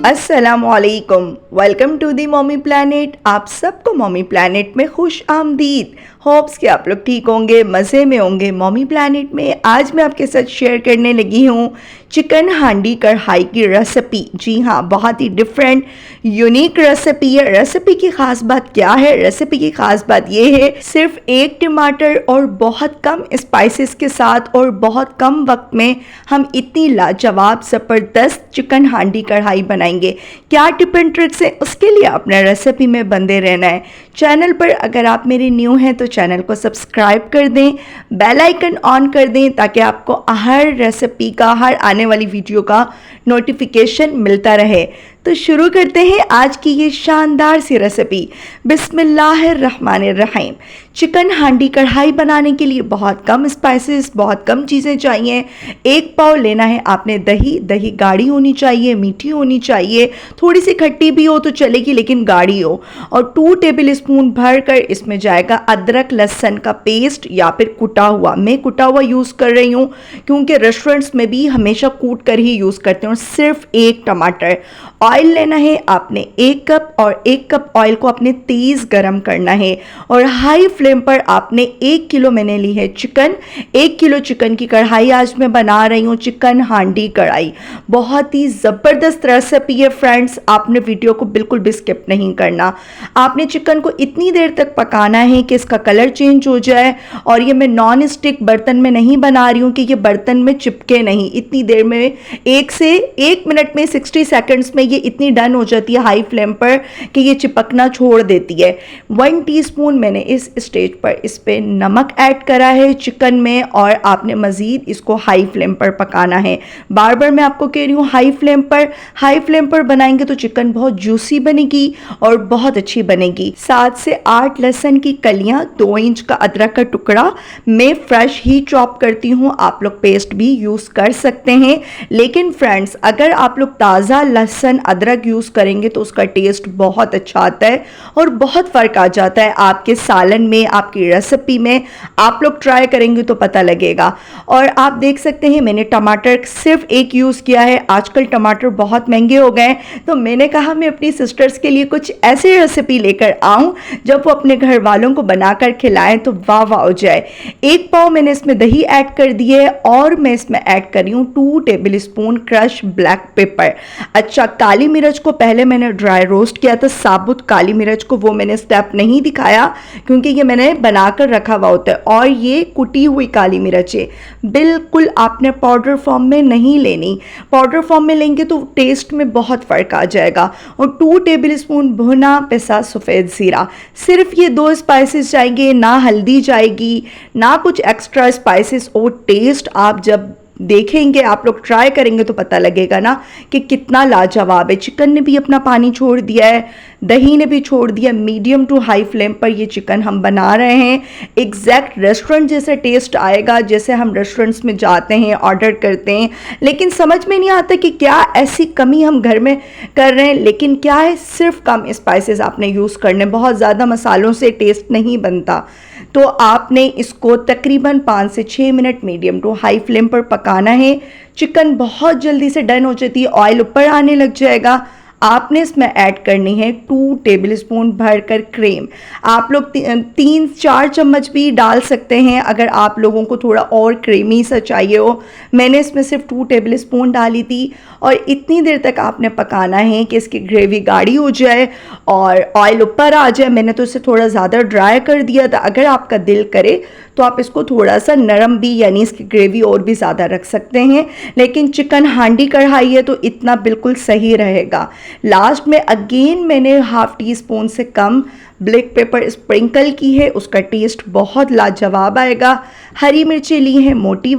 अस्सलामुअलैकुम, welcome to the mommy planet. आप सबको मॉमी प्लैनेट में खुश आमदीद। होप्स कि आप लोग ठीक होंगे, मज़े में होंगे। मॉमी प्लैनेट में आज मैं आपके साथ शेयर करने लगी हूँ चिकन हांडी कढ़ाई की रेसिपी। जी हाँ, बहुत ही डिफरेंट यूनिक रेसिपी है। रेसिपी की ख़ास बात क्या है? रेसिपी की ख़ास बात ये है, सिर्फ एक टमाटर और बहुत कम स्पाइसेस के साथ और बहुत कम वक्त में हम इतनी लाजवाब ज़बरदस्त चिकन हांडी कढ़ाई बनाएंगे। क्या टिप एंड ट्रिक्स है, उसके लिए अपने रेसिपी में बंदे रहना है। चैनल पर अगर आप मेरे न्यू हैं तो चैनल को सब्सक्राइब कर दें, बेल आइकन ऑन कर दें ताकि आपको हर रेसिपी का, हर आने वाली वीडियो का नोटिफिकेशन मिलता रहे। तो शुरू करते हैं आज की ये शानदार सी रेसिपी। बिस्मिल्लाहिर्रहमानिर्रहीम। चिकन हांडी कढ़ाई बनाने के लिए बहुत कम स्पाइसेस, बहुत कम चीज़ें चाहिए। एक पाव लेना है आपने दही। दही गाढ़ी होनी चाहिए, मीठी होनी चाहिए, थोड़ी सी खट्टी भी हो तो चलेगी लेकिन गाढ़ी हो। और 2 टेबल स्पून भर कर इसमें जाएगा अदरक लहसुन का पेस्ट या फिर कुटा हुआ। मैं कुटा हुआ यूज़ कर रही हूँ क्योंकि रेस्टोरेंट्स में भी हमेशा कूट कर ही यूज़ करते हैं। और सिर्फ एक टमाटर। ऑयल लेना है आपने 1 कप और 1 कप ऑयल को आपने तेज़ गरम करना है। और हाई फ्लेम पर आपने 1 किलो मैंने ली है चिकन। 1 किलो चिकन की कढ़ाई आज मैं बना रही हूँ, चिकन हांडी कढ़ाई। बहुत ही ज़बरदस्त रेसिपी है फ्रेंड्स, आपने वीडियो को बिल्कुल भी स्किप नहीं करना। आपने चिकन को इतनी देर तक पकाना है कि इसका कलर चेंज हो जाए। और ये मैं नॉन स्टिक बर्तन में नहीं बना रही हूँ कि ये बर्तन में चिपके नहीं। इतनी देर में 1 से 1 मिनट में 60 सेकंड्स में ये इतनी डन हो जाती है हाई फ्लेम पर कि ये चिपकना छोड़ देती है। 1 टीस्पून मैंने इस स्टेज पर इस पे नमक ऐड करा है चिकन में। और आपने मज़ीद इसको हाई फ्लेम पर पकाना है। बार बार मैं आपको कह रही हूँ हाई फ्लेम पर। हाई फ्लेम पर बनाएंगे तो चिकन बहुत जूसी बनेगी और बहुत अच्छी बनेगी। 7 से 8 लहसुन की कलियाँ, 2 इंच का अदरक का टुकड़ा मैं फ्रेश ही चॉप करती हूँ। आप लोग पेस्ट भी यूज़ कर सकते हैं, लेकिन फ्रेंड्स अगर आप लोग ताज़ा लहसुन अदरक यूज़ करेंगे तो उसका टेस्ट बहुत अच्छा आता है और बहुत फ़र्क आ जाता है आपके सालन में, आपकी रेसिपी में। आप लोग ट्राई करेंगे तो पता लगेगा। और आप देख सकते हैं मैंने टमाटर सिर्फ 1 यूज़ किया है। आजकल टमाटर बहुत महंगे हो गए, तो मैंने कहा मैं अपनी सिस्टर्स के लिए कुछ ऐसी रेसिपी लेकर आऊँ जब वो अपने घर वालों को बनाकर खिलाएं तो वाह वाह हो जाए। 1 पाव मैंने इसमें दही ऐड कर दी है और मैं इसमें ऐड कर रही हूँ 2 table spoon crush black pepper. अच्छा, काली मिर्च को पहले मैंने ड्राई रोस्ट किया था, साबुत काली मिर्च को, वो मैंने स्टेप नहीं दिखाया क्योंकि ये मैंने बनाकर रखा हुआ होता है। और ये कुटी हुई काली मिर्च है, बिल्कुल आपने पाउडर फॉर्म में नहीं लेनी। पाउडर फॉर्म में लेंगे तो टेस्ट में बहुत फ़र्क आ जाएगा। और 2 टेबल स्पून भुना पिसा सफ़ेद ज़ीरा। सिर्फ ये 2 स्पाइसेस जाएंगे, ना हल्दी जाएगी ना कुछ एक्स्ट्रा स्पाइसेस। और टेस्ट आप जब देखेंगे, आप लोग ट्राई करेंगे तो पता लगेगा ना कि कितना लाजवाब है। चिकन ने भी अपना पानी छोड़ दिया है, दही ने भी छोड़ दिया। मीडियम टू हाई फ्लेम पर ये चिकन हम बना रहे हैं। एग्जैक्ट रेस्टोरेंट जैसा टेस्ट आएगा, जैसे हम रेस्टोरेंट्स में जाते हैं, ऑर्डर करते हैं। लेकिन समझ में नहीं आता कि क्या ऐसी कमी हम घर में कर रहे हैं। लेकिन क्या है, सिर्फ कम स्पाइसेस आपने यूज़ करने, बहुत ज़्यादा मसालों से टेस्ट नहीं बनता। तो आपने इसको तकरीबन 5 से 6 minute medium to high flame पर पकाना है। चिकन बहुत जल्दी से डन हो जाती है, ऑयल ऊपर आने लग जाएगा। आपने इसमें ऐड करनी है 2 टेबल स्पून भरकर क्रीम। आप लोग 3-4 चम्मच भी डाल सकते हैं अगर आप लोगों को थोड़ा और क्रीमी सा चाहिए हो। मैंने इसमें सिर्फ 2 टेबल स्पून डाली थी। और इतनी देर तक आपने पकाना है कि इसकी ग्रेवी गाढ़ी हो जाए और ऑयल ऊपर आ जाए। मैंने तो इसे थोड़ा ज़्यादा ड्राई कर दिया था। अगर आपका दिल करे तो आप इसको थोड़ा सा नरम भी, यानी इसकी ग्रेवी और भी ज़्यादा रख सकते हैं, लेकिन चिकन हांडी कढ़ाई है तो इतना बिल्कुल सही रहेगा। लास्ट में अगेन मैंने ½ टीस्पून से कम ब्लैक पेपर स्प्रिंकल की है, उसका टेस्ट बहुत लाजवाब आएगा। हरी मिर्चें ली हैं मोटी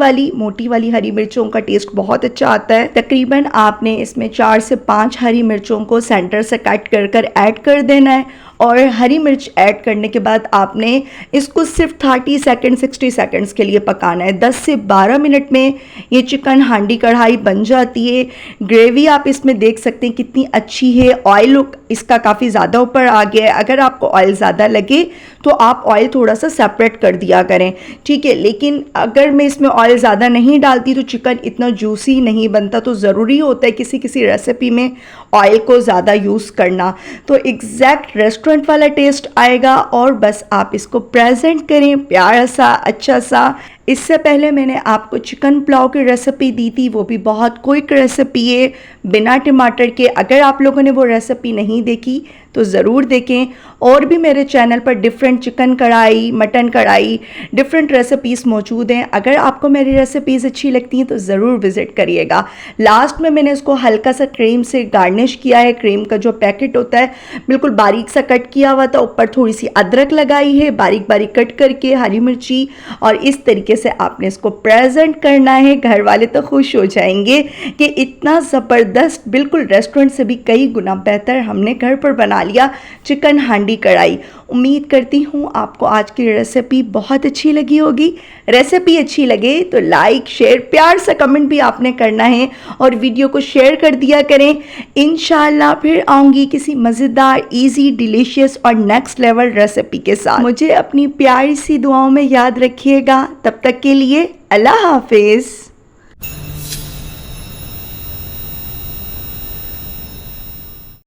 वाली हरी मिर्चों का टेस्ट बहुत अच्छा आता है। तकरीबन आपने इसमें 4 से 5 हरी मिर्चों को सेंटर से कट कर ऐड कर देना है। और हरी मिर्च ऐड करने के बाद आपने इसको सिर्फ 30 सेकंड 60 सेकंड्स के लिए पकाना है। 10 से 12 मिनट में ये चिकन हांडी कढ़ाई बन जाती है। ग्रेवी आप इसमें देख सकते हैं कितनी अच्छी है, ऑयल इसका काफ़ी ज़्यादा ऊपर आ गया है। अगर आपको ऑयल ज़्यादा लगे तो आप ऑयल थोड़ा सा सेपरेट कर दिया करें, ठीक है। लेकिन अगर मैं इसमें ऑयल ज़्यादा नहीं डालती तो चिकन इतना जूसी नहीं बनता, तो ज़रूरी होता है किसी किसी रेसिपी में ऑयल को ज़्यादा यूज़ करना, तो एग्जैक्ट रेस्टोरेंट वाला टेस्ट आएगा। और बस आप इसको प्रेजेंट करें प्यारा सा, अच्छा सा। इससे पहले मैंने आपको चिकन पुलाव की रेसिपी दी थी, वो भी बहुत क्विक रेसिपी है बिना टमाटर के। अगर आप लोगों ने वो रेसिपी नहीं देखी तो ज़रूर देखें। और भी मेरे चैनल पर डिफरेंट चिकन कढ़ाई, मटन कढ़ाई, डिफरेंट रेसिपीज़ मौजूद हैं। अगर आपको मेरी रेसिपीज़ अच्छी लगती हैं तो ज़रूर विज़िट करिएगा। लास्ट में मैंने इसको हल्का सा क्रीम से गार्निश किया है। क्रीम का जो पैकेट होता है बिल्कुल बारीक सा कट किया हुआ था, ऊपर थोड़ी सी अदरक लगाई है बारीक बारीक कट करके, हरी मिर्ची, और इस तरीके से आपने इसको प्रेजेंट करना है। घर वाले तो खुश हो जाएंगे कि इतना ज़बरदस्त, बिल्कुल रेस्टोरेंट से भी कई गुना बेहतर हमने घर पर बना लिया चिकन हांडी कढ़ाई। उम्मीद करती हूँ आपको आज की रेसिपी बहुत अच्छी लगी होगी। रेसिपी अच्छी लगे तो लाइक, शेयर, प्यार से कमेंट भी आपने करना है और वीडियो को शेयर कर दिया करें। इंशाल्लाह फिर आऊँगी किसी मज़ेदार, इजी, डिलीशियस और नेक्स्ट लेवल रेसिपी के साथ। मुझे अपनी प्यारी सी दुआओं में याद रखिएगा। तब तक के लिए अल्लाह हाफिज़।